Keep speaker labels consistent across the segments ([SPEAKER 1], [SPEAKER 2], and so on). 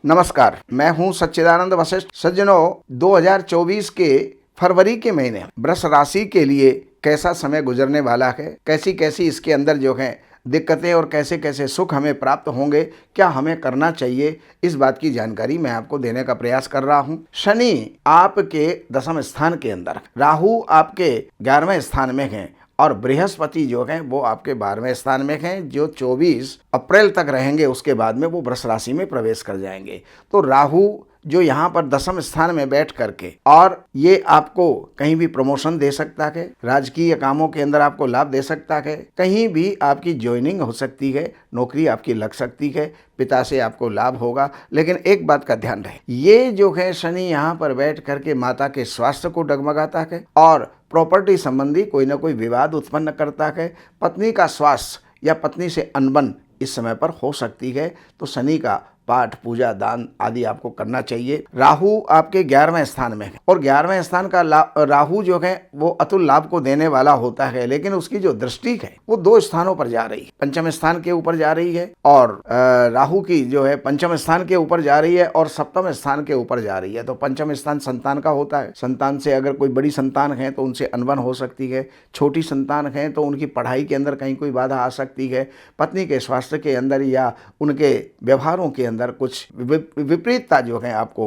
[SPEAKER 1] नमस्कार, मैं हूं सच्चिदानंद वशिष्ठ। सज्जनों, 2024 के फरवरी के महीने वृष राशि के लिए कैसा समय गुजरने वाला है, कैसी कैसी इसके अंदर जो है दिक्कतें और कैसे कैसे सुख हमें प्राप्त होंगे, क्या हमें करना चाहिए, इस बात की जानकारी मैं आपको देने का प्रयास कर रहा हूं। शनि आपके दशम स्थान के अंदर, राहु आपके 11वें स्थान में हैं और बृहस्पति जो हैं वो आपके 12वें स्थान में हैं, जो 24 अप्रैल तक रहेंगे। उसके बाद में वो वृष राशि में प्रवेश कर जाएंगे। तो राहु जो यहाँ पर दशम स्थान में बैठ करके, और ये आपको कहीं भी प्रमोशन दे सकता है, राजकीय कामों के अंदर आपको लाभ दे सकता है, कहीं भी आपकी ज्वाइनिंग हो सकती है, नौकरी आपकी लग सकती है, पिता से आपको लाभ होगा। लेकिन एक बात का ध्यान रहे, ये जो है शनि यहाँ पर बैठ करके माता के स्वास्थ्य को डगमगाता है और प्रॉपर्टी संबंधी कोई ना कोई विवाद उत्पन्न करता है। पत्नी का स्वास्थ्य या पत्नी से अनबन इस समय पर हो सकती है। तो शनि का पाठ, पूजा, दान आदि आपको करना चाहिए। राहु आपके 11वें स्थान में है और 11वें स्थान का राहु जो है वो अतुल लाभ को देने वाला होता है, लेकिन उसकी जो दृष्टि है वो 2 स्थानों पर जा रही है। पंचम स्थान के ऊपर जा रही है और राहु की जो है पंचम स्थान के ऊपर जा रही है और सप्तम स्थान के ऊपर जा रही है। तो पंचम स्थान संतान का होता है। संतान से अगर कोई बड़ी संतान है तो उनसे अनबन हो सकती है, छोटी संतान है तो उनकी पढ़ाई के अंदर कहीं कोई बाधा आ सकती है, पत्नी के स्वास्थ्य के अंदर या उनके व्यवहारों के अंदर कुछ विपरीतता जो है आपको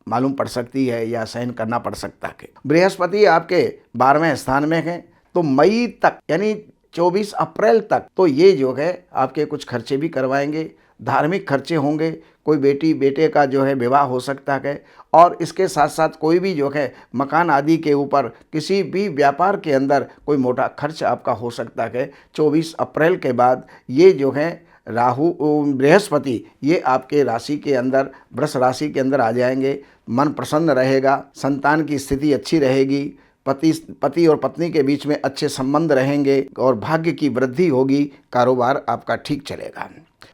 [SPEAKER 1] मालूम पड़ सकती है या सहन करना पड़ सकता है। बृहस्पति आपके 12वें स्थान में है, तो मई तक यानी 24 अप्रैल तक तो ये जो है आपके कुछ खर्चे भी करवाएंगे, धार्मिक खर्चे होंगे, कोई बेटी बेटे का जो है विवाह हो सकता है और इसके साथ साथ कोई भी जो है मकान आदि के ऊपर, किसी भी व्यापार के अंदर कोई मोटा खर्च आपका हो सकता है। 24 अप्रैल के बाद ये जो है राहु बृहस्पति ये आपके राशि के अंदर, वृष राशि के अंदर आ जाएंगे। मन प्रसन्न रहेगा, संतान की स्थिति अच्छी रहेगी, पति और पत्नी के बीच में अच्छे संबंध रहेंगे और भाग्य की वृद्धि होगी, कारोबार आपका ठीक चलेगा।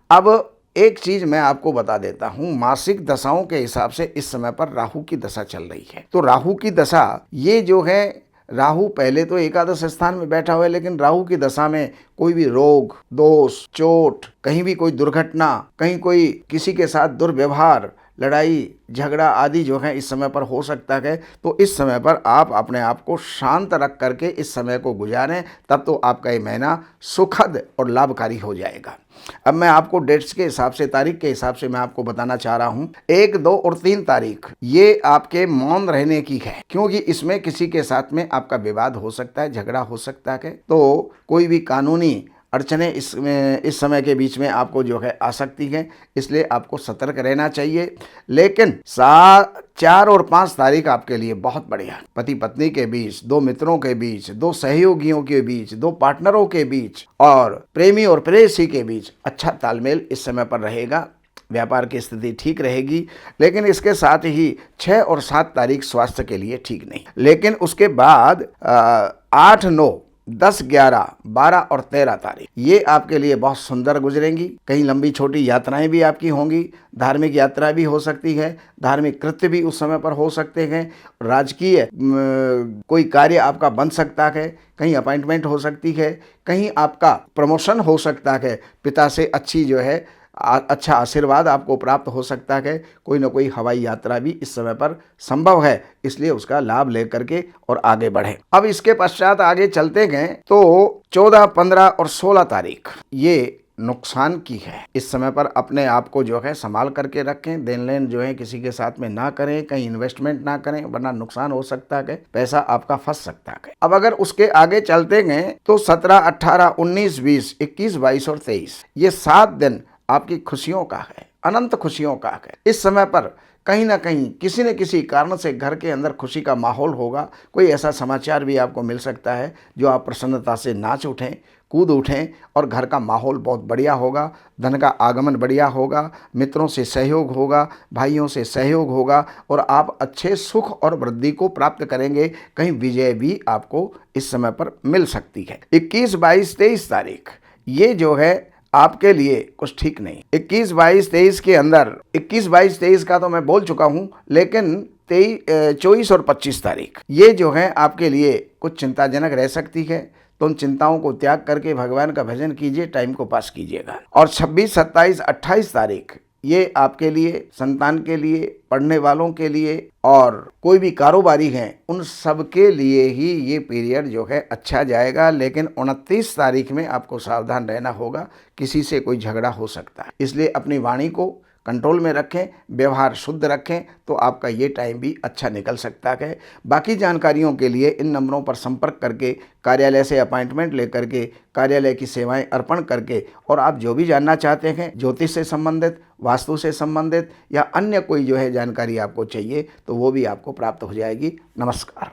[SPEAKER 1] अब एक चीज मैं आपको बता देता हूं, मासिक दशाओं के हिसाब से इस समय पर राहु की दशा चल रही है। तो राहु की दशा ये जो है, राहु पहले तो एकादश स्थान में बैठा हुआ है, लेकिन राहु की दशा में कोई भी रोग, दोष, चोट, कहीं भी कोई दुर्घटना, कहीं कोई किसी के साथ दुर्व्यवहार, लड़ाई झगड़ा आदि जो है इस समय पर हो सकता है। तो इस समय पर आप अपने आप को शांत रख करके इस समय को गुजारें, तब तो आपका ये महीना सुखद और लाभकारी हो जाएगा। अब मैं आपको डेट्स के हिसाब से, तारीख के हिसाब से मैं आपको बताना चाह रहा हूं। 1, 2 और 3 तारीख ये आपके मौन रहने की है, क्योंकि इसमें किसी के साथ में आपका विवाद हो सकता है, झगड़ा हो सकता है। तो कोई भी कानूनी अड़चने इस समय के बीच में आपको जो है आ सकती है, इसलिए आपको सतर्क रहना चाहिए। लेकिन 4 और 5 तारीख आपके लिए बहुत बढ़िया। पति पत्नी के बीच, 2 मित्रों के बीच, 2 सहयोगियों के बीच, 2 पार्टनरों के बीच और प्रेमी और प्रेयसी के बीच अच्छा तालमेल इस समय पर रहेगा। व्यापार की स्थिति ठीक रहेगी, लेकिन इसके साथ ही 6 और 7 तारीख स्वास्थ्य के लिए ठीक नहीं। लेकिन उसके बाद 8, 9, 10, 11, 12 और 13 तारीख ये आपके लिए बहुत सुंदर गुजरेंगी। कहीं लंबी छोटी यात्राएं भी आपकी होंगी, धार्मिक यात्रा भी हो सकती है, धार्मिक कृत्य भी उस समय पर हो सकते हैं, राजकीय कोई कार्य आपका बन सकता है, कहीं अपॉइंटमेंट हो सकती है, कहीं आपका प्रमोशन हो सकता है, पिता से अच्छी जो है अच्छा आशीर्वाद आपको प्राप्त हो सकता है, कोई ना कोई हवाई यात्रा भी इस समय पर संभव है, इसलिए उसका लाभ लेकर के और आगे बढ़े। अब इसके पश्चात आगे चलते गए तो 14, 15 और 16 तारीख ये नुकसान की है। इस समय पर अपने आप को जो है संभाल करके रखें, देन लेन जो है किसी के साथ में ना करें, कहीं इन्वेस्टमेंट ना करें, वरना नुकसान हो सकता है, पैसा आपका फंस सकता है। अब अगर उसके आगे चलते गए तो 17, 18, 19, 20, 21, 22 और 23 ये 7 दिन आपकी खुशियों का है, अनंत खुशियों का है। इस समय पर कहीं ना कहीं किसी न किसी कारण से घर के अंदर खुशी का माहौल होगा। कोई ऐसा समाचार भी आपको मिल सकता है जो आप प्रसन्नता से नाच उठें, कूद उठें और घर का माहौल बहुत बढ़िया होगा। धन का आगमन बढ़िया होगा, मित्रों से सहयोग होगा, भाइयों से सहयोग होगा और आप अच्छे सुख और वृद्धि को प्राप्त करेंगे। कहीं विजय भी आपको इस समय पर मिल सकती है। 21, 22, 23 तारीख ये जो है आपके लिए कुछ ठीक नहीं। 21, 22, 23 के अंदर 21, 22, 23 का तो मैं बोल चुका हूं, लेकिन 24 और 25 तारीख ये जो है आपके लिए कुछ चिंताजनक रह सकती है। तो उन चिंताओं को त्याग करके भगवान का भजन कीजिए, टाइम को पास कीजिएगा। और 26, 27, 28 तारीख ये आपके लिए, संतान के लिए, पढ़ने वालों के लिए और कोई भी कारोबारी हैं उन सब के लिए ही ये पीरियड जो है अच्छा जाएगा। लेकिन 29 तारीख में आपको सावधान रहना होगा, किसी से कोई झगड़ा हो सकता है, इसलिए अपनी वाणी को कंट्रोल में रखें, व्यवहार शुद्ध रखें, तो आपका ये टाइम भी अच्छा निकल सकता है। बाकी जानकारियों के लिए इन नंबरों पर संपर्क करके, कार्यालय से अपॉइंटमेंट लेकर के, कार्यालय की सेवाएं अर्पण करके, और आप जो भी जानना चाहते हैं ज्योतिष से संबंधित, वास्तु से संबंधित या अन्य कोई जो है जानकारी आपको चाहिए तो वो भी आपको प्राप्त हो जाएगी। नमस्कार।